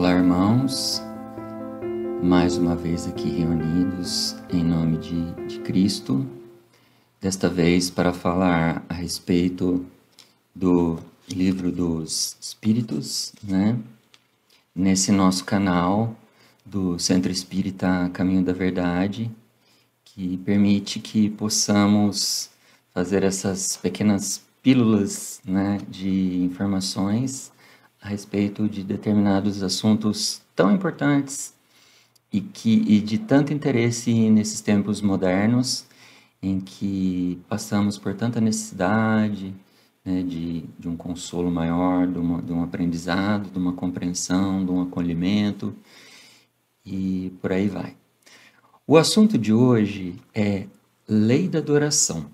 Olá, irmãos, mais uma vez aqui reunidos em nome de Cristo, desta vez para falar a respeito do Livro dos Espíritos, né? Nesse nosso canal do Centro Espírita Caminho da Verdade, que permite que possamos fazer essas pequenas pílulas, né, de informações a respeito de determinados assuntos tão importantes e de tanto interesse nesses tempos modernos, em que passamos por tanta necessidade, né, de um consolo maior, de um aprendizado, de uma compreensão, de um acolhimento, e por aí vai. O assunto de hoje é Lei da Adoração,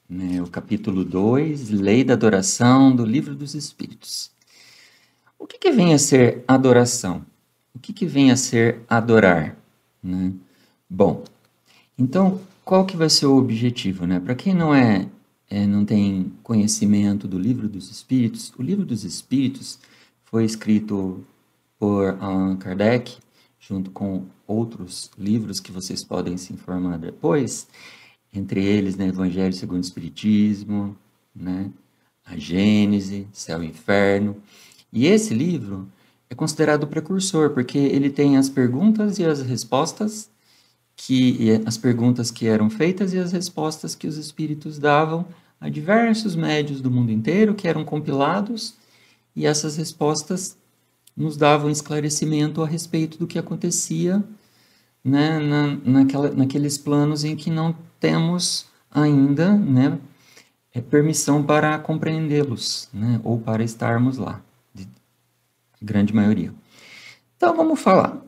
né, o capítulo 2, Lei da Adoração, do Livro dos Espíritos. O que vem a ser adoração? O que vem a ser adorar, né? Bom, então, qual que vai ser o objetivo, né? Para quem não tem conhecimento do Livro dos Espíritos, o Livro dos Espíritos foi escrito por Allan Kardec, junto com outros livros que vocês podem se informar depois, entre eles, né, Evangelho segundo o Espiritismo, né, a Gênese, Céu e Inferno. E esse livro é considerado o precursor, porque ele tem as perguntas e as respostas, as perguntas que eram feitas e as respostas que os espíritos davam a diversos médiuns do mundo inteiro, que eram compilados, e essas respostas nos davam esclarecimento a respeito do que acontecia, né, naqueles planos em que não temos ainda, né, permissão para compreendê-los, né, ou para estarmos lá, a grande maioria. Então vamos falar.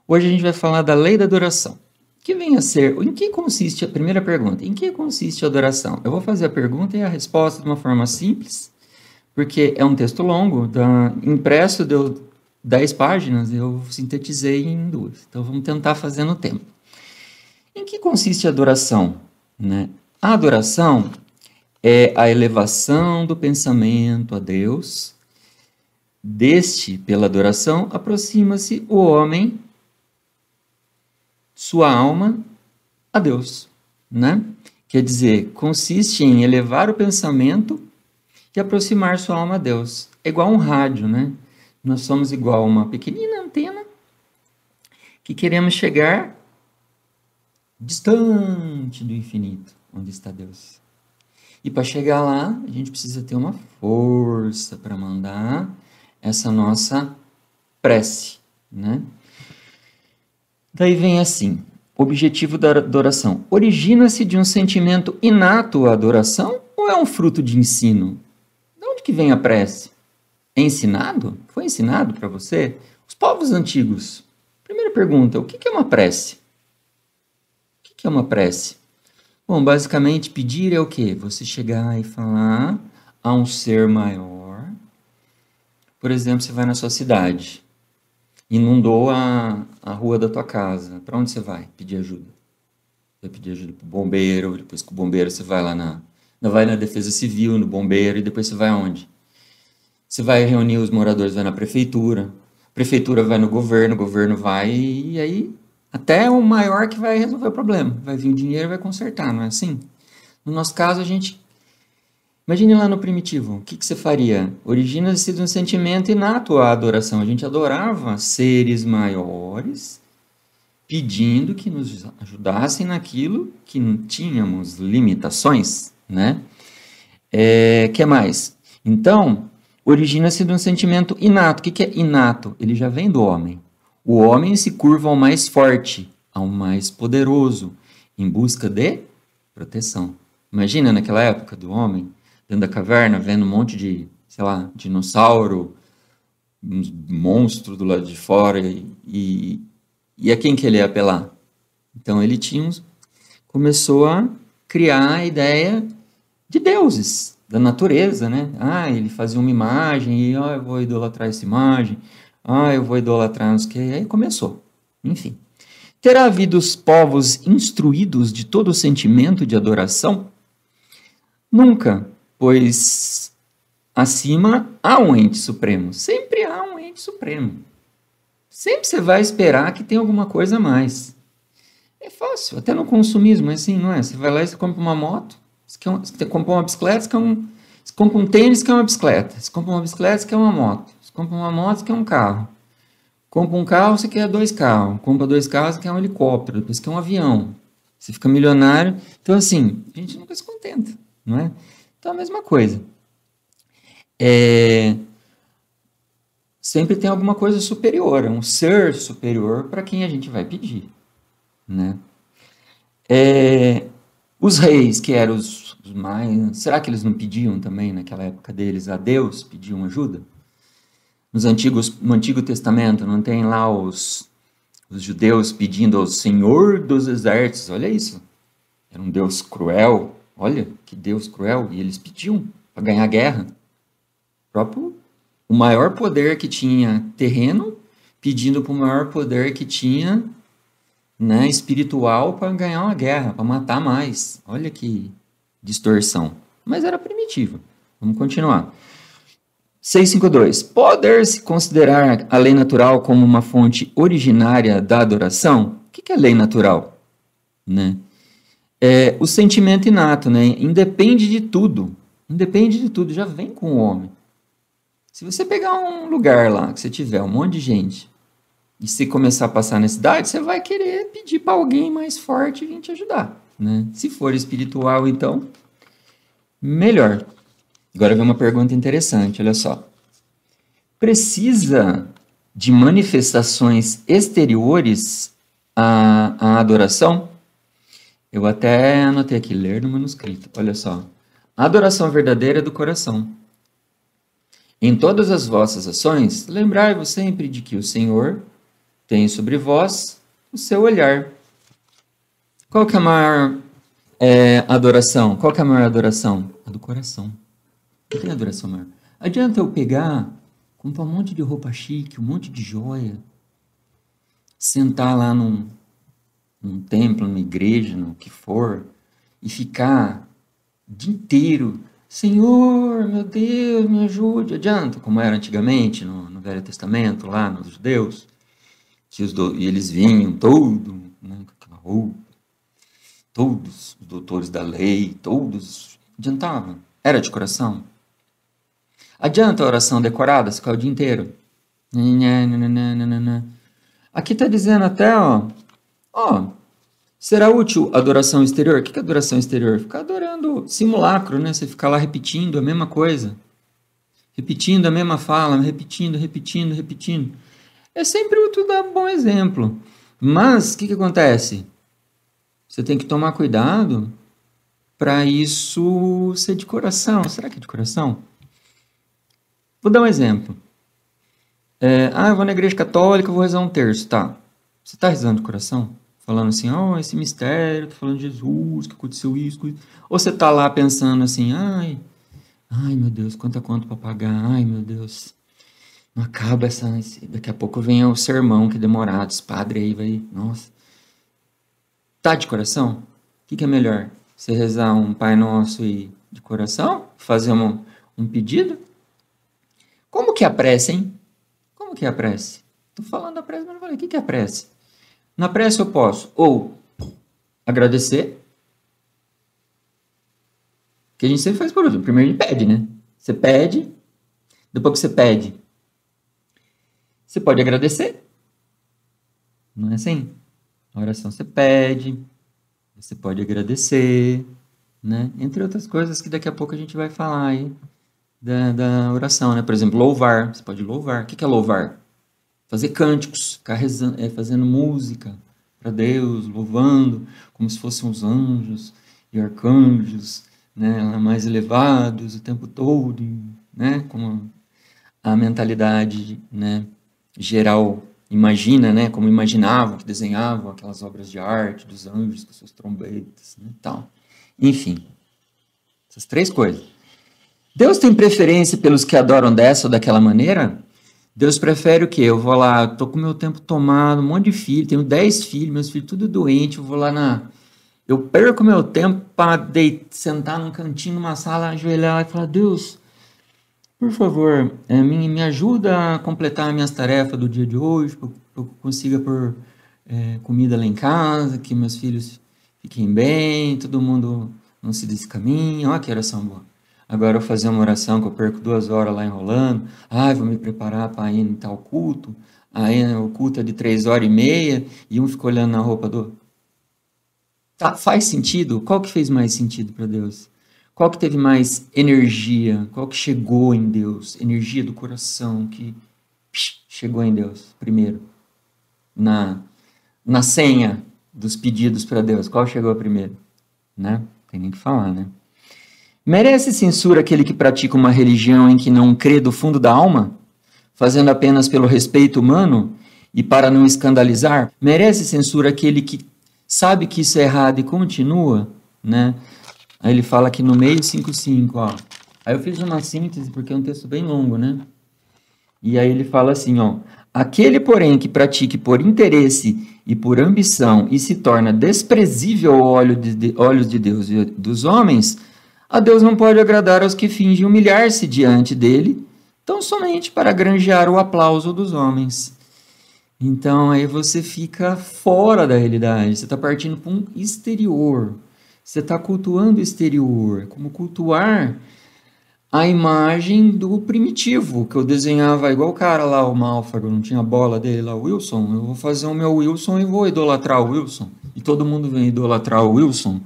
Hoje a gente vai falar da Lei da Adoração. Que vem a ser, em que consiste a primeira pergunta? Em que consiste a adoração? Eu vou fazer a pergunta e a resposta de uma forma simples, porque é um texto longo, impresso deu 10 páginas, eu sintetizei em 2. Então vamos tentar fazer no tempo. Em que consiste a adoração, né? A adoração é a elevação do pensamento a Deus. Pela adoração, aproxima-se o homem, sua alma, a Deus, né? Quer dizer, consiste em elevar o pensamento e aproximar sua alma a Deus. É igual um rádio, né? Nós somos igual uma pequenina antena que queremos chegar distante do infinito, onde está Deus. E para chegar lá, a gente precisa ter uma força para mandar essa nossa prece, né? Daí vem assim, objetivo da adoração. Origina-se de um sentimento inato à adoração ou é um fruto de ensino? De onde que vem a prece? É ensinado? Foi ensinado para você? Os povos antigos. Primeira pergunta, o que é uma prece? O que é uma prece? Bom, basicamente, pedir é o quê? Você chegar e falar a um ser maior. Por exemplo, você vai na sua cidade. Inundou a rua da tua casa. Para onde você vai pedir ajuda? Você vai pedir ajuda para o bombeiro, depois com o bombeiro você vai lá vai na Defesa Civil, no bombeiro, e depois você vai aonde? Você vai reunir os moradores, vai na prefeitura, a prefeitura vai no governo, o governo vai, e aí até o maior que vai resolver o problema. Vai vir o dinheiro e vai consertar, não é assim? No nosso caso, imagine lá no primitivo, o que você faria? Origina-se de um sentimento inato à adoração. A gente adorava seres maiores, pedindo que nos ajudassem naquilo que não tínhamos limitações, né? Que mais? Então, origina-se de um sentimento inato. O que é inato? Ele já vem do homem. O homem se curva ao mais forte, ao mais poderoso, em busca de proteção. Imagina naquela época do homem, dentro da caverna, vendo um monte de, sei lá, dinossauro, uns monstros do lado de fora, e a quem que ele ia apelar? Então ele começou a criar a ideia de deuses, da natureza, né? Ele fazia uma imagem, e eu vou idolatrar essa imagem, eu vou idolatrar não sei o que, aí começou. Enfim. Terá havido os povos instruídos de todo o sentimento de adoração? Nunca, pois acima há um ente supremo. Sempre há um ente supremo. sempre você vai esperar que tem alguma coisa a mais. É fácil, até no consumismo é assim, não é? Você vai lá e você compra uma moto, você compra uma bicicleta, você compra um tênis, que é uma bicicleta. Você compra uma bicicleta, que é uma moto. Você compra uma moto, que é um carro. Compra um carro, você quer 2 carros. Compra 2 carros, você quer um helicóptero. Depois quer um avião. Você fica milionário. Então, assim, a gente nunca se contenta, não é? Então, a mesma coisa. Sempre tem alguma coisa superior, um ser superior para quem a gente vai pedir, né? Os reis, que eram os mais... Será que eles não pediam também, naquela época deles, a Deus? Pediam ajuda? No Antigo Testamento, não tem lá os judeus pedindo ao Senhor dos Exércitos? Olha isso. Era um Deus cruel. Olha, que Deus cruel. E eles pediam para ganhar a guerra. O maior poder que tinha terreno, pedindo para o maior poder que tinha, né, espiritual, para ganhar uma guerra, para matar mais. Olha que distorção. Mas era primitivo. Vamos continuar. 652. Poder-se considerar a lei natural como uma fonte originária da adoração? O que é lei natural? Né? O sentimento inato, né? Independe de tudo. Independe de tudo, já vem com o homem. Se você pegar um lugar lá, que você tiver um monte de gente, e se começar a passar necessidade, você vai querer pedir para alguém mais forte vir te ajudar. Né? Se for espiritual, então, melhor. Agora vem uma pergunta interessante, olha só. Precisa de manifestações exteriores à adoração? Eu até anotei aqui, ler no manuscrito, olha só. A adoração verdadeira é do coração. Em todas as vossas ações, lembrai-vos sempre de que o Senhor tem sobre vós o seu olhar. Qual que é a maior adoração? Qual que é a maior adoração? A do coração. Não tem adoração maior. Adianta eu pegar, comprar um monte de roupa chique, um monte de joia, sentar lá num templo, numa igreja, no que for, e ficar o dia inteiro, Senhor, meu Deus, me ajude. Adianta, como era antigamente no Velho Testamento, lá nos judeus, que e eles vinham todo, né, com aquela roupa, todos os doutores da lei, todos, adiantava. Era de coração. Adianta a oração decorada, ficar o dia inteiro. Aqui está dizendo até, será útil a adoração exterior? O que é adoração exterior? Ficar adorando simulacro, né? Você ficar lá repetindo a mesma coisa. Repetindo a mesma fala, repetindo. É sempre útil dar um bom exemplo. Mas, o que acontece? Você tem que tomar cuidado para isso ser de coração. Será que é de coração? Vou dar um exemplo. Eu vou na igreja católica, vou rezar um terço, tá? Você está rezando de coração? Falando assim, esse mistério, tô falando de Jesus, que aconteceu isso. Ou você está lá pensando assim, ai meu Deus, quanto para pagar, ai meu Deus, não acaba daqui a pouco vem o sermão que é demorado, esse padre aí vai, nossa. Tá de coração? O que é melhor? Você rezar um Pai Nosso e de coração? Fazer um pedido? Como que é a prece, hein? Como que é a prece? Tô falando da prece, mas não falei. O que é a prece? Na prece eu posso ou agradecer, que a gente sempre faz por último. Primeiro a gente pede, né? Você pede, depois que você pede, você pode agradecer. Não é assim? A oração você pede, você pode agradecer, né? Entre outras coisas que daqui a pouco a gente vai falar aí da oração, né? Por exemplo, louvar. Você pode louvar. O que é louvar? Fazer cânticos, ficar rezando, fazendo música para Deus, louvando, como se fossem os anjos e arcanjos, né? Mais elevados o tempo todo, né? Como a mentalidade, né, geral imagina, né? Como imaginavam, que desenhavam aquelas obras de arte dos anjos com suas trombetas, né? Tal. Enfim, essas 3 coisas. Deus tem preferência pelos que adoram dessa ou daquela maneira? Deus prefere o quê? Eu vou lá, tô com meu tempo tomado, um monte de filho, tenho 10 filhos, meus filhos tudo doente, eu vou lá eu perco meu tempo para sentar num cantinho, numa sala, ajoelhar e falar, Deus, por favor, me ajuda a completar minhas tarefas do dia de hoje, eu consiga pôr comida lá em casa, que meus filhos fiquem bem, todo mundo não se descaminhe. Olha que oração boa. Agora eu vou fazer uma oração que eu perco 2 horas lá enrolando. Vou me preparar para ir em tal culto. Aí o culto é de 3h30 e um fica olhando na roupa do... Tá, faz sentido? Qual que fez mais sentido para Deus? Qual que teve mais energia? Qual que chegou em Deus? Energia do coração que chegou em Deus primeiro. Na senha dos pedidos para Deus. Qual chegou primeiro? Né? Tem nem que falar, né? Merece censura aquele que pratica uma religião em que não crê do fundo da alma, fazendo apenas pelo respeito humano e para não escandalizar? Merece censura aquele que sabe que isso é errado e continua, né? Aí ele fala aqui no meio 5:5, ó. Aí eu fiz uma síntese porque é um texto bem longo, né? E aí ele fala assim, ó: aquele, porém, que pratique por interesse e por ambição e se torna desprezível ao olhos de Deus e dos homens, a Deus não pode agradar aos que fingem humilhar-se diante dele, tão somente para granjear o aplauso dos homens. Então aí você fica fora da realidade, você está partindo para um exterior, você está cultuando o exterior, como cultuar a imagem do primitivo, que eu desenhava igual o cara lá, o Malfaro, não tinha a bola dele lá, o Wilson. Eu vou fazer o meu Wilson e vou idolatrar o Wilson. E todo mundo vem idolatrar o Wilson.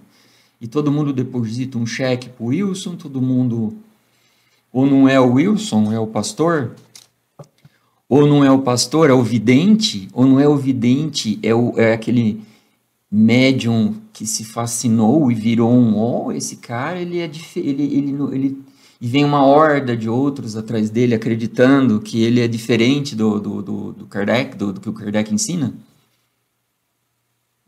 E todo mundo deposita um cheque pro Wilson, todo mundo... Ou não é o Wilson, é o pastor. Ou não é o pastor, é o vidente. Ou não é o vidente, é aquele médium que se fascinou e virou esse cara, ele é ele e vem uma horda de outros atrás dele acreditando que ele é diferente do Kardec, do que o Kardec ensina.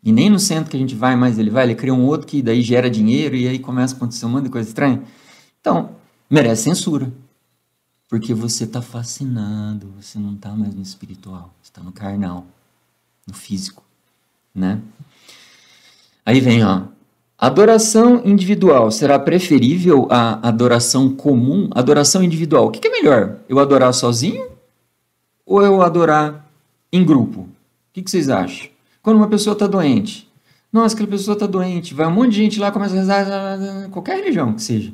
E nem no centro que a gente vai mais ele vai, ele cria um outro que daí gera dinheiro e aí começa a acontecer um monte de coisa estranha. Então, merece censura. Porque você está fascinado, você não está mais no espiritual, você está no carnal, no físico, né? Aí vem, ó. Adoração individual será preferível à adoração comum? Adoração individual, o que é melhor? Eu adorar sozinho ou eu adorar em grupo? O que vocês acham? Quando uma pessoa está doente, nossa, aquela pessoa está doente, vai um monte de gente lá, começa a rezar, qualquer religião que seja,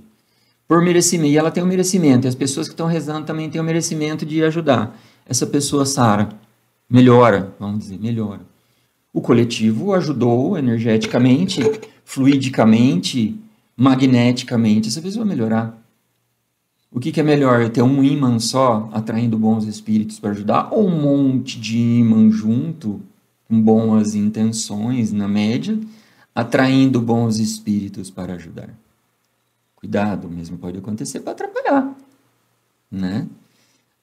por merecimento, e ela tem o merecimento, e as pessoas que estão rezando também têm o merecimento de ajudar. Essa pessoa sara, melhora, vamos dizer, melhora. O coletivo ajudou energeticamente, fluidicamente, magneticamente, essa pessoa vai melhorar. O que é melhor? Eu ter um ímã só atraindo bons espíritos para ajudar ou um monte de ímã junto, com boas intenções na média, atraindo bons espíritos para ajudar? Cuidado, mesmo pode acontecer para atrapalhar, né?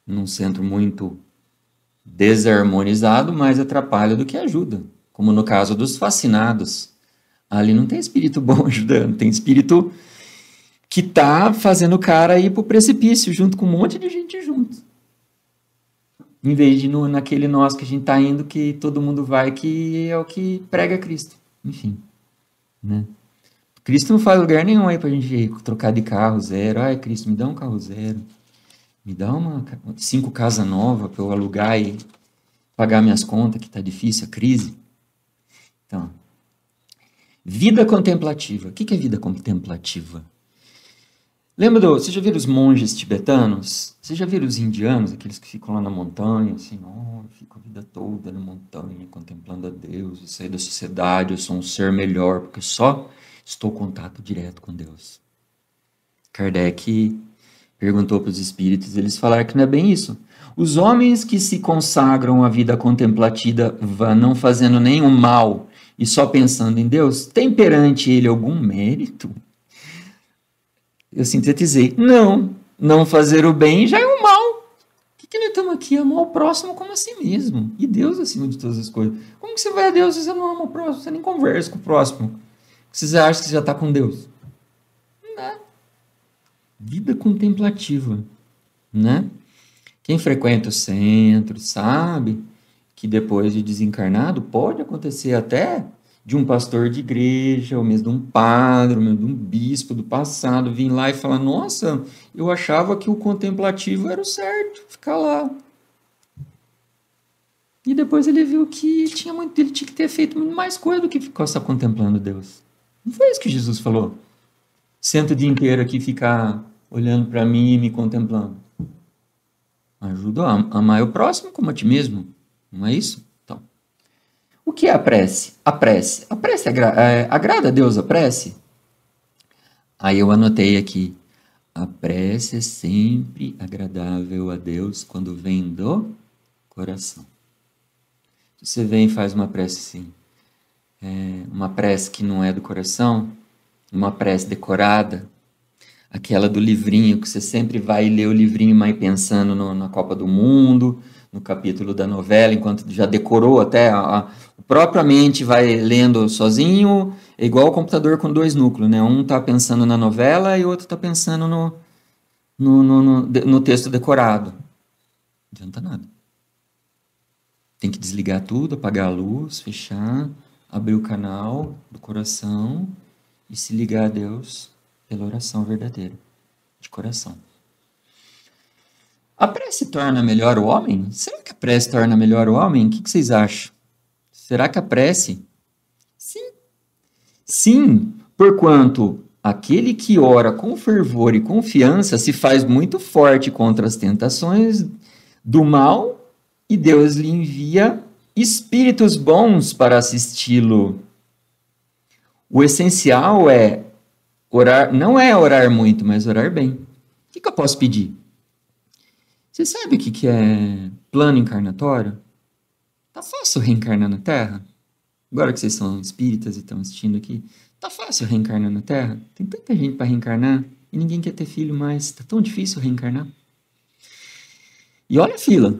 Num centro muito desarmonizado, mais atrapalha do que ajuda. Como no caso dos fascinados. Ali não tem espírito bom ajudando, tem espírito que tá fazendo o cara ir pro precipício, junto com um monte de gente junto. Em vez de naquele nós que a gente tá indo, que todo mundo vai, que é o que prega Cristo. Enfim, né? Cristo não faz lugar nenhum aí pra gente trocar de carro zero. Ai, Cristo, me dá um carro zero. Me dá 5 casas novas para eu alugar e pagar minhas contas, que tá difícil, a crise. Então, vida contemplativa. O que é vida contemplativa? Vocês já viram os monges tibetanos? Vocês já viram os indianos, aqueles que ficam lá na montanha, assim, ficam a vida toda na montanha, contemplando a Deus, eu saí da sociedade, eu sou um ser melhor, porque só estou em contato direto com Deus. Kardec perguntou para os espíritos, eles falaram que não é bem isso. Os homens que se consagram à vida contemplativa, não fazendo nenhum mal e só pensando em Deus, tem perante ele algum mérito? Eu sintetizei, não fazer o bem já é o mal. O que nós estamos aqui? Amar o próximo como a si mesmo. E Deus acima de todas as coisas. Como que você vai a Deus se você não ama o próximo? Você nem conversa com o próximo. Você acha que você já está com Deus? Não. Vida contemplativa, né? Quem frequenta o centro sabe que depois de desencarnado pode acontecer até de um pastor de igreja, ou mesmo de um padre, ou mesmo de um bispo do passado, vir lá e falar, nossa, eu achava que o contemplativo era o certo, ficar lá. E depois ele viu que ele tinha que ter feito muito mais coisa do que ficar só contemplando Deus. Não foi isso que Jesus falou? Senta o dia inteiro aqui e ficar olhando para mim e me contemplando. Ajuda a amar o próximo como a ti mesmo. Não é isso? Então, o que é a prece? A prece. A prece agrada a Deus, a prece? Aí eu anotei aqui. A prece é sempre agradável a Deus quando vem do coração. Você vem e faz uma prece assim, uma prece que não é do coração, uma prece decorada, aquela do livrinho que você sempre vai ler o livrinho mais pensando na Copa do Mundo, no capítulo da novela, enquanto já decorou até, propriamente vai lendo sozinho, é igual o computador com dois núcleos, né? Um está pensando na novela e o outro está pensando no texto decorado. Não adianta nada. Tem que desligar tudo, apagar a luz, fechar, abrir o canal do coração e se ligar a Deus pela oração verdadeira, de coração. A prece torna melhor o homem? Será que a prece torna melhor o homem? O que vocês acham? Será que a prece? Sim. Sim, porquanto aquele que ora com fervor e confiança se faz muito forte contra as tentações do mal e Deus lhe envia espíritos bons para assisti-lo. O essencial é orar, não é orar muito, mas orar bem. O que eu posso pedir? Você sabe o que é plano encarnatório? Tá fácil reencarnar na Terra? Agora que vocês são espíritas e estão assistindo aqui, tá fácil reencarnar na Terra? Tem tanta gente para reencarnar e ninguém quer ter filho mais. Tá tão difícil reencarnar. E olha a fila.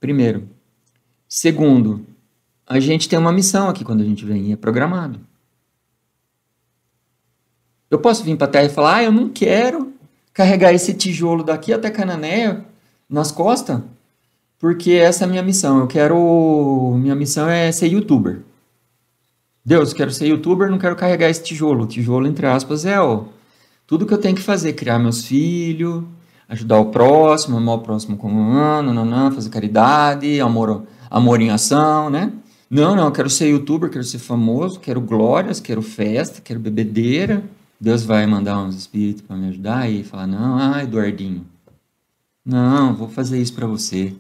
Primeiro. Segundo, a gente tem uma missão aqui quando a gente vem e é programado. Eu posso vir para a Terra e falar, eu não quero carregar esse tijolo daqui até Cananéia nas costas, porque essa é a minha missão. Minha missão é ser youtuber. Deus, quero ser youtuber, não quero carregar esse tijolo. O tijolo, entre aspas, é tudo que eu tenho que fazer, criar meus filhos, ajudar o próximo, amar o próximo como fazer caridade, amor em ação, né? Não, eu quero ser youtuber, quero ser famoso, quero glórias, quero festa, quero bebedeira. Deus vai mandar uns espíritos para me ajudar e falar, não, Eduardinho, não, vou fazer isso para você.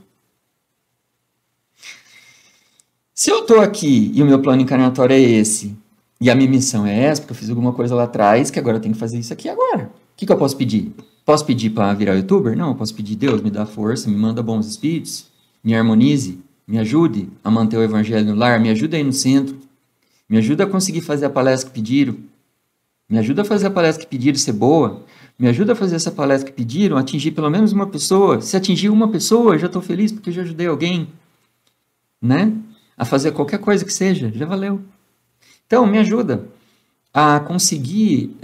Se eu estou aqui e o meu plano encarnatório é esse, e a minha missão é essa, porque eu fiz alguma coisa lá atrás, que agora eu tenho que fazer isso aqui agora. O que eu posso pedir? Posso pedir para virar youtuber? Não, eu posso pedir, Deus, me dá força, me manda bons espíritos, me harmonize, me ajude a manter o evangelho no lar, me ajuda aí no centro, me ajuda a conseguir fazer a palestra que pediram, me ajuda a fazer a palestra que pediram ser boa, me ajuda a fazer essa palestra que pediram, atingir pelo menos uma pessoa. Se atingir uma pessoa, eu já estou feliz porque eu já ajudei alguém, né? A fazer qualquer coisa que seja, já valeu. Então, me ajuda a conseguir,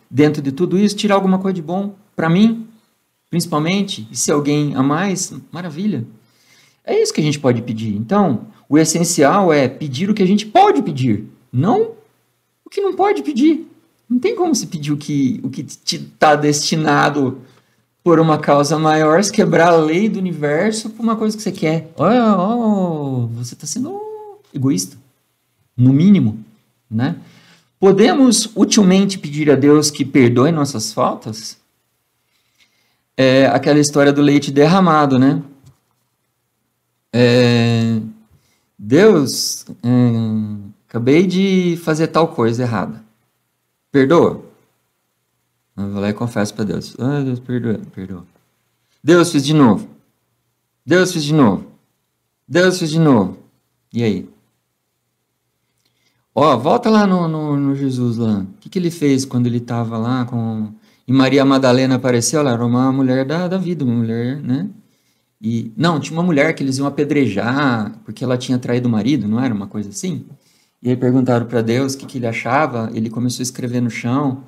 dentro de tudo isso, tirar alguma coisa de bom para mim, principalmente, e se alguém a mais, maravilha. É isso que a gente pode pedir. Então, o essencial é pedir o que a gente pode pedir, não o que não pode pedir. Não tem como se pedir o que está destinado por uma causa maior, se quebrar a lei do universo por uma coisa que você quer. Você está sendo egoísta, no mínimo, né? Podemos utilmente pedir a Deus que perdoe nossas faltas? É aquela história do leite derramado, né? Deus, acabei de fazer tal coisa errada. Perdoa? Eu vou lá e confesso para Deus. Deus, perdoa. Deus, fiz de novo. Deus, fiz de novo. Deus, fiz de novo. E aí? Volta lá no Jesus lá. O que ele fez quando ele estava lá com... E Maria Madalena apareceu, ela era uma mulher da vida, uma mulher, né? E, não, tinha uma mulher que eles iam apedrejar porque ela tinha traído o marido, não era uma coisa assim? E aí perguntaram para Deus o que ele achava, ele começou a escrever no chão.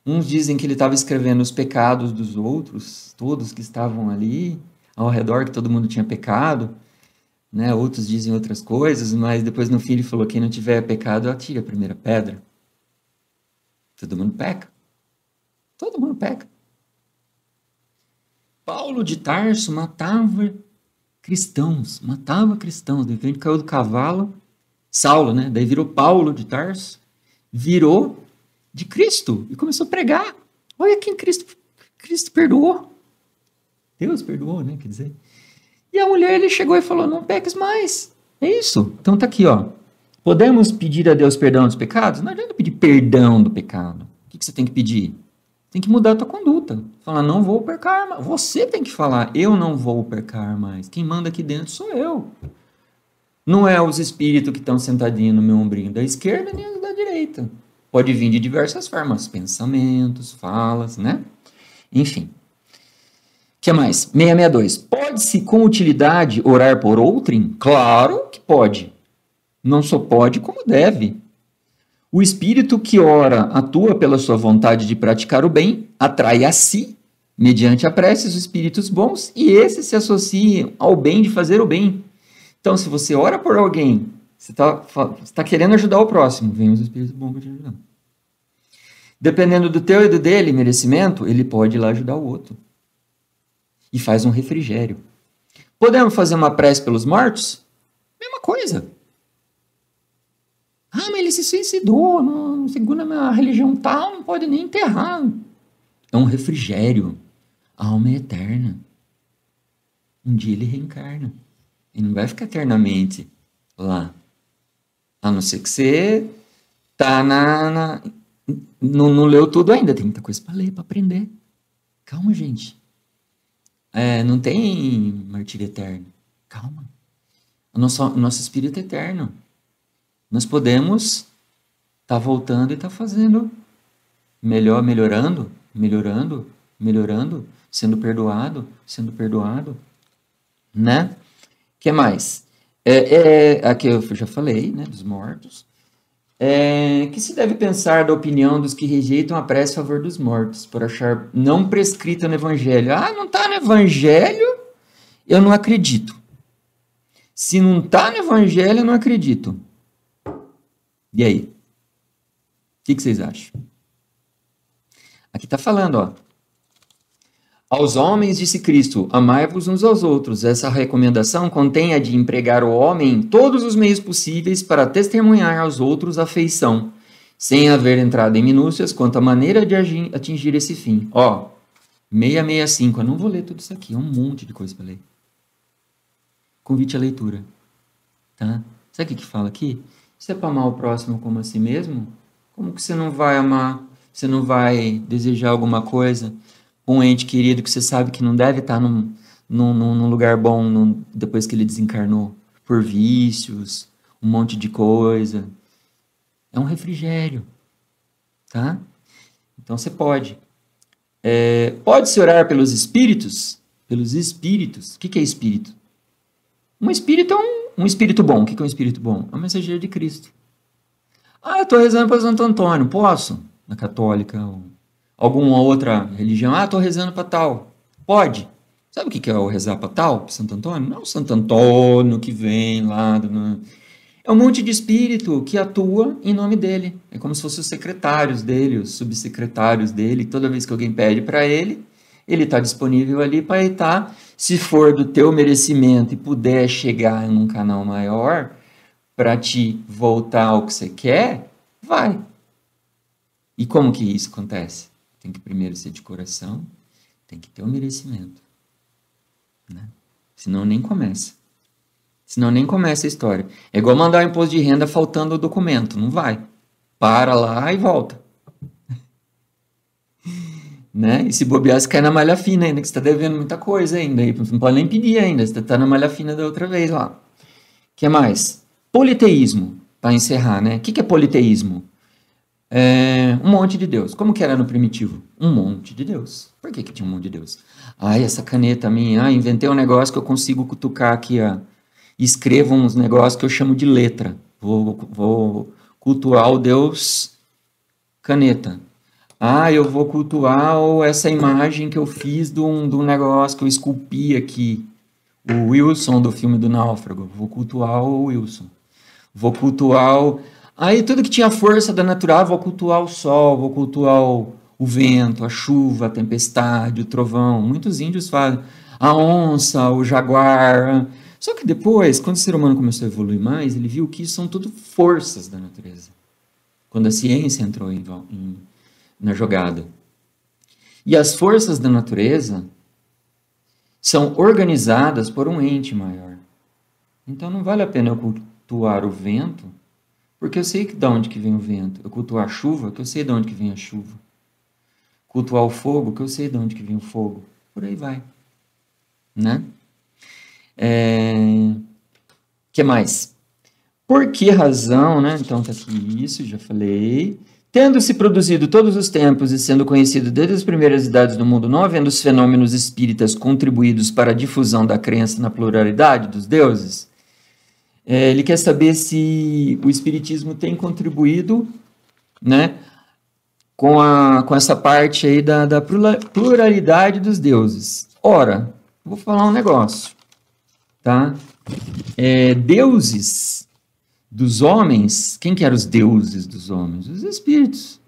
Uns dizem que ele estava escrevendo os pecados dos outros, todos que estavam ali ao redor, que todo mundo tinha pecado, né? Outros dizem outras coisas, mas depois no fim ele falou, quem não tiver pecado, atire a primeira pedra. Todo mundo peca. Todo mundo peca. Paulo de Tarso matava cristãos, matava cristãos. De repente caiu do cavalo, Saulo, né? Daí virou Paulo de Tarso, virou de Cristo e começou a pregar. Olha quem Cristo perdoou. Deus perdoou, né? Quer dizer. E a mulher, ele chegou e falou, não peques mais. É isso. Então tá aqui, ó. Podemos pedir a Deus perdão dos pecados? Não adianta pedir perdão do pecado. O que você tem que pedir? Tem que mudar a tua conduta. Falar, não vou pecar mais. Você tem que falar, eu não vou pecar mais. Quem manda aqui dentro sou eu. Não é os espíritos que estão sentadinhos no meu ombrinho da esquerda nem da direita. Pode vir de diversas formas. Pensamentos, falas, né? Enfim. O que mais? 662. Pode-se com utilidade orar por outrem? Claro que pode. Não só pode, como deve. O espírito que ora atua pela sua vontade de praticar o bem, atrai a si, mediante a prece, os espíritos bons, e esses se associam ao bem de fazer o bem. Então, se você ora por alguém, você está querendo ajudar o próximo, vem os espíritos bons para te ajudar. Dependendo do teu e do dele merecimento, ele pode ir lá ajudar o outro. E faz um refrigério. Podemos fazer uma prece pelos mortos? Mesma coisa. Ah, mas ele se suicidou, não, segundo a minha religião tal, não pode nem enterrar. É um refrigério. A alma é eterna. Um dia ele reencarna. E não vai ficar eternamente lá. A não ser que você tá não leu tudo ainda. Tem muita coisa para ler, para aprender. Calma, gente. Não tem martírio eterno. Calma. O nosso espírito é eterno. Nós podemos estar voltando e estar fazendo melhorando, sendo perdoado, né? O que mais? Aqui eu já falei, né, dos mortos. Que se deve pensar da opinião dos que rejeitam a prece a favor dos mortos, por achar não prescrita no Evangelho. Ah, não está no Evangelho? Eu não acredito. Se não está no Evangelho, eu não acredito. E aí? O que vocês acham? Aqui está falando, ó. Aos homens, disse Cristo, amai-vos uns aos outros. Essa recomendação contém a de empregar o homem em todos os meios possíveis para testemunhar aos outros a afeição, sem haver entrado em minúcias quanto à maneira de atingir esse fim. Ó, 665, eu não vou ler tudo isso aqui, é um monte de coisa para ler. Convite à leitura, tá? Sabe o que fala aqui? Se é para amar o próximo como a si mesmo, como que você não vai amar, você não vai desejar alguma coisa, um ente querido que você sabe que não deve estar num lugar bom depois que ele desencarnou, por vícios, um monte de coisa. É um refrigério, tá? Então você pode. Pode-se orar pelos espíritos? Pelos espíritos. O que é espírito? Um espírito é um espírito bom. O que é um espírito bom? É um mensageiro de Cristo. Ah, eu estou rezando para Santo Antônio. Posso? Na católica ou alguma outra religião. Ah, estou rezando para tal. Pode. Sabe o que é o rezar para tal? Para Santo Antônio? Não é o Santo Antônio que vem lá. É um monte de espírito que atua em nome dele. É como se fossem os secretários dele, os subsecretários dele. Toda vez que alguém pede para ele está disponível ali para estar. Se for do teu merecimento e puder chegar em um canal maior para te voltar ao que você quer, vai. E como que isso acontece? Tem que primeiro ser de coração, tem que ter o merecimento. Né? Senão nem começa. Senão nem começa a história. É igual mandar o imposto de renda faltando o documento. Não vai. Para lá e volta. Né? E se bobear, você cai na malha fina ainda, que você está devendo muita coisa ainda. Não pode nem pedir ainda, você está na malha fina da outra vez lá. O que mais? Politeísmo, para encerrar, né? O que é politeísmo? Um monte de Deus. Como que era no primitivo? Um monte de Deus. Por que tinha um monte de Deus? Ai, essa caneta minha, inventei um negócio que eu consigo cutucar aqui, ó. Escrevo uns negócios que eu chamo de letra. Vou cultuar o Deus caneta. Ah, eu vou cultuar essa imagem que eu fiz de um negócio que eu esculpi aqui. O Wilson do filme do Náufrago. Vou cultuar o Wilson. Vou cultuar Aí tudo que tinha força da natureza, vou cultuar o sol, vou cultuar o vento, a chuva, a tempestade, o trovão. Muitos índios falam, a onça, o jaguar. Só que depois, quando o ser humano começou a evoluir mais, ele viu que isso são tudo forças da natureza. Quando a ciência entrou na jogada. E as forças da natureza são organizadas por um ente maior. Então não vale a pena eu cultuar o vento, porque eu sei de onde que vem o vento. Eu cultuar a chuva, que eu sei de onde que vem a chuva. Cultuar o fogo, que eu sei de onde que vem o fogo. Por aí vai. Né? Que mais? Por que razão, né? Então tá aqui isso, já falei. Tendo-se produzido todos os tempos e sendo conhecido desde as primeiras idades do mundo, não havendo os fenômenos espíritas contribuídos para a difusão da crença na pluralidade dos deuses, ele quer saber se o espiritismo tem contribuído, né, com essa parte aí da pluralidade dos deuses. Ora, vou falar um negócio, tá? Deuses dos homens, quem que eram os deuses dos homens? Os espíritos.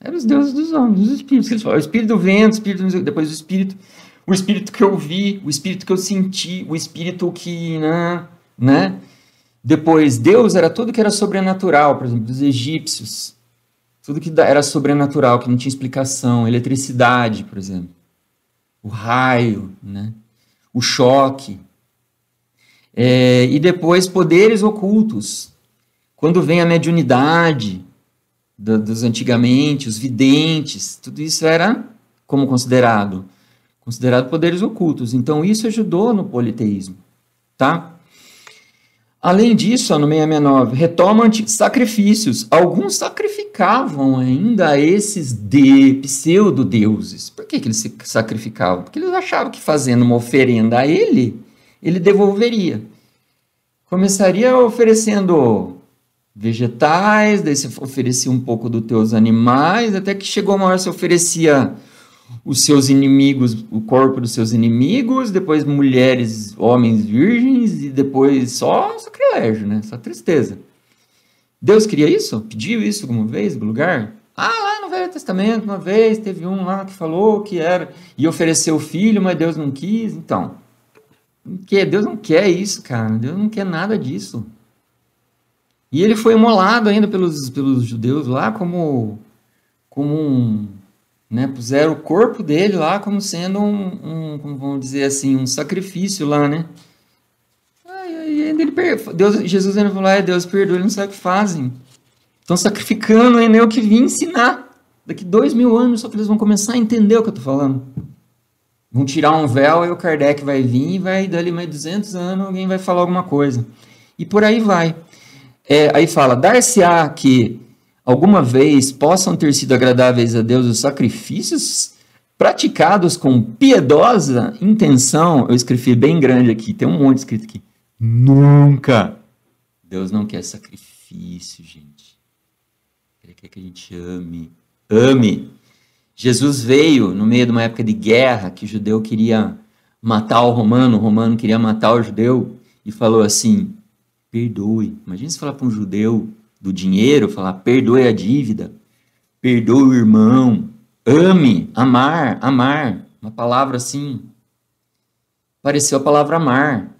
Eram os deuses dos homens, os espíritos. Eles falam, o espírito do vento, depois o espírito que eu vi, o espírito que eu senti, o espírito que, né? Depois, Deus era tudo que era sobrenatural, por exemplo, dos egípcios. Tudo que era sobrenatural, que não tinha explicação. Eletricidade, por exemplo. O raio, né? O choque. E depois, poderes ocultos. Quando vem a mediunidade dos antigamente, os videntes, tudo isso era como considerado poderes ocultos. Então, isso ajudou no politeísmo, tá? Além disso, no 669, retoma sacrifícios. Alguns sacrificavam ainda esses pseudo-deuses. Por que eles se sacrificavam? Porque eles achavam que fazendo uma oferenda a ele devolveria. Começaria oferecendo vegetais, daí você oferecia um pouco dos teus animais, até que chegou uma hora você oferecia os seus inimigos, o corpo dos seus inimigos, depois mulheres, homens virgens, e depois só sacrilégio, né? Só tristeza. Deus queria isso? Pediu isso alguma vez, algum lugar? Lá no Velho Testamento, uma vez, teve um lá que falou que era, e ofereceu o filho, mas Deus não quis, então. Deus não quer isso, cara. Deus não quer nada disso. E ele foi imolado ainda pelos judeus lá como um, né, puseram o corpo dele lá como sendo como vamos dizer assim, um sacrifício lá, né? Jesus ainda falou, Deus perdoa, eles não sabem o que fazem. Estão sacrificando ainda eu que vim ensinar. Daqui 2000 anos só que eles vão começar a entender o que eu estou falando. Vão tirar um véu e o Kardec vai vir e vai, dali mais 200 anos, alguém vai falar alguma coisa. E por aí vai. Aí fala, dar-se-á que alguma vez possam ter sido agradáveis a Deus os sacrifícios praticados com piedosa intenção. Eu escrevi bem grande aqui, tem um monte escrito aqui. Nunca! Deus não quer sacrifício, gente. Ele quer que a gente ame. Ame! Jesus veio no meio de uma época de guerra, que o judeu queria matar o romano queria matar o judeu, e falou assim, perdoe. Imagina se falar para um judeu do dinheiro, falar, perdoe a dívida, perdoe o irmão, ame, amar, uma palavra assim, pareceu a palavra amar.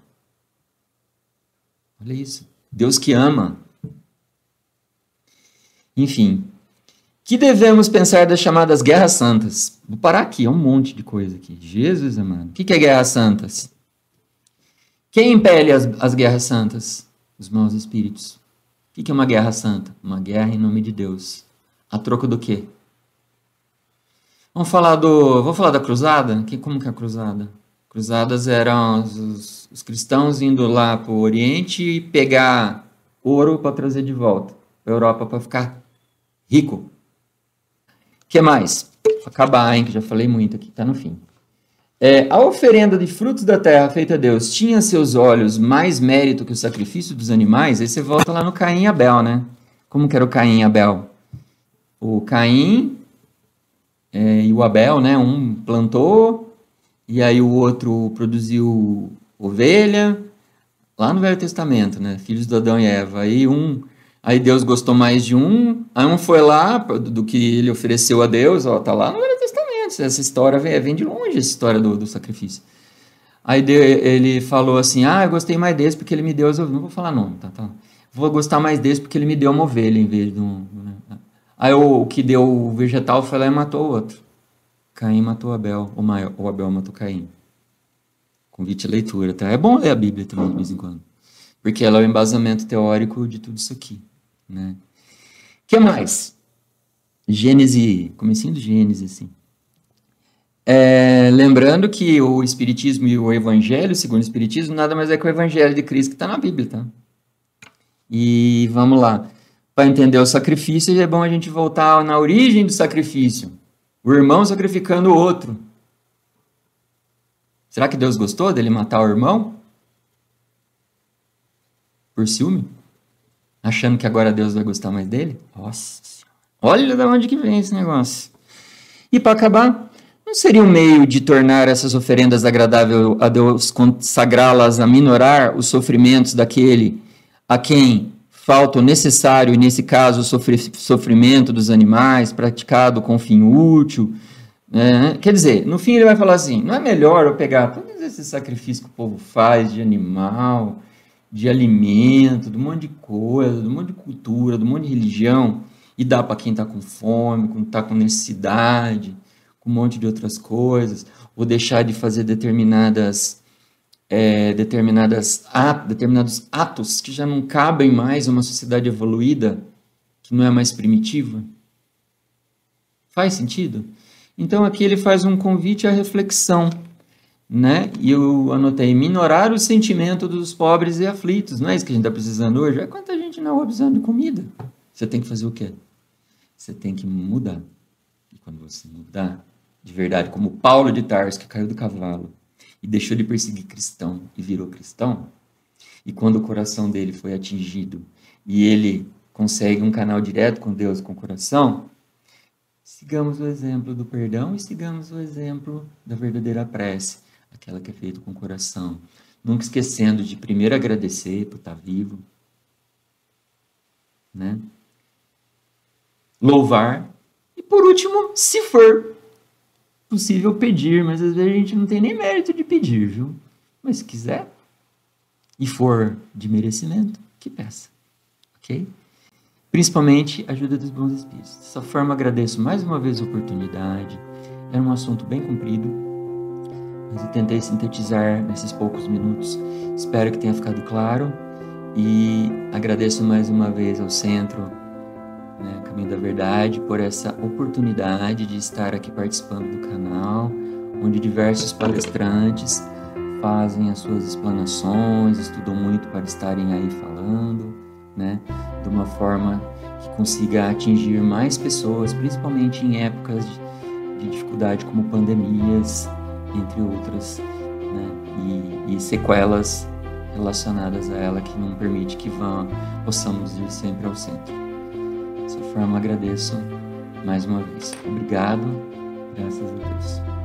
Olha isso, Deus que ama. Enfim, que devemos pensar das chamadas guerras santas? Vou parar aqui, é um monte de coisa aqui. Jesus amado. O que é guerras santas? Quem impele as guerras santas? Os maus espíritos. O que é uma guerra santa? Uma guerra em nome de Deus. A troco do quê? Vamos falar da cruzada? Como que é a cruzada? Cruzadas eram os cristãos indo lá para o Oriente e pegar ouro para trazer de volta para a Europa para ficar rico. O que mais? Vou acabar, hein, que já falei muito aqui, tá no fim. A oferenda de frutos da terra feita a Deus tinha seus olhos mais mérito que o sacrifício dos animais? Aí você volta lá no Caim e Abel, né? Como que era o Caim e Abel? O Caim e o Abel, né? Um plantou, e aí o outro produziu ovelha, lá no Velho Testamento, né? Filhos de Adão e Eva. Aí Deus gostou mais de um, aí um foi lá do que ele ofereceu a Deus, tá lá no Velho Testamento, essa história vem de longe, essa história do sacrifício. Aí ele falou assim, eu gostei mais desse porque ele me deu... Não vou falar não, tá. Vou gostar mais desse porque ele me deu uma ovelha em vez de um... Aí o que deu o vegetal foi lá e matou o outro. Caim matou Abel, ou Abel matou Caim. Convite à leitura, tá? É bom ler a Bíblia também de vez em quando. Porque ela é o embasamento teórico de tudo isso aqui, né? O que mais? Gênesis, comecinho do Gênesis, assim. Lembrando que o Espiritismo e o Evangelho, segundo o Espiritismo, nada mais é que o Evangelho de Cristo que está na Bíblia, tá? E vamos lá. Para entender o sacrifício, é bom a gente voltar na origem do sacrifício. O irmão sacrificando o outro. Será que Deus gostou dele matar o irmão? Por ciúme? Achando que agora Deus vai gostar mais dele? Nossa Senhora. Olha de onde que vem esse negócio. E para acabar, não seria um meio de tornar essas oferendas agradáveis a Deus, consagrá-las a minorar os sofrimentos daquele a quem falta o necessário, e nesse caso o sofrimento dos animais, praticado com fim útil? Quer dizer, no fim ele vai falar assim, não é melhor eu pegar todos esses sacrifícios que o povo faz de animal, de alimento, de um monte de coisa, de um monte de cultura, de um monte de religião, e dar para quem está com fome, quem está com necessidade, com um monte de outras coisas, ou deixar de fazer determinados atos que já não cabem mais a uma sociedade evoluída, que não é mais primitiva? Faz sentido? Então aqui ele faz um convite à reflexão, né? E eu anotei, minorar o sentimento dos pobres e aflitos. Não é isso que a gente está precisando hoje? Quanta gente na rua precisando de comida? Você tem que fazer o quê? Você tem que mudar. E quando você mudar, de verdade, como Paulo de Tarso, que caiu do cavalo e deixou de perseguir cristão e virou cristão, e quando o coração dele foi atingido e ele consegue um canal direto com Deus, com o coração, sigamos o exemplo do perdão e sigamos o exemplo da verdadeira prece, aquela que é feita com o coração. Nunca esquecendo de primeiro agradecer por estar vivo, né? Louvar e, por último, se for possível, pedir, mas às vezes a gente não tem nem mérito de pedir, viu? Mas se quiser e for de merecimento, que peça, ok? Principalmente a ajuda dos bons espíritos. Dessa forma, agradeço mais uma vez a oportunidade. Era um assunto bem comprido, mas eu tentei sintetizar nesses poucos minutos. Espero que tenha ficado claro e agradeço mais uma vez ao Centro, né, Caminho da Verdade, por essa oportunidade de estar aqui participando do canal, onde diversos palestrantes fazem as suas explanações, estudam muito para estarem aí falando, né, de uma forma que consiga atingir mais pessoas, principalmente em épocas de dificuldade como pandemias, entre outras, né, e sequelas relacionadas a ela que não permite que possamos ir sempre ao centro. Dessa forma, agradeço mais uma vez. Obrigado, graças a Deus.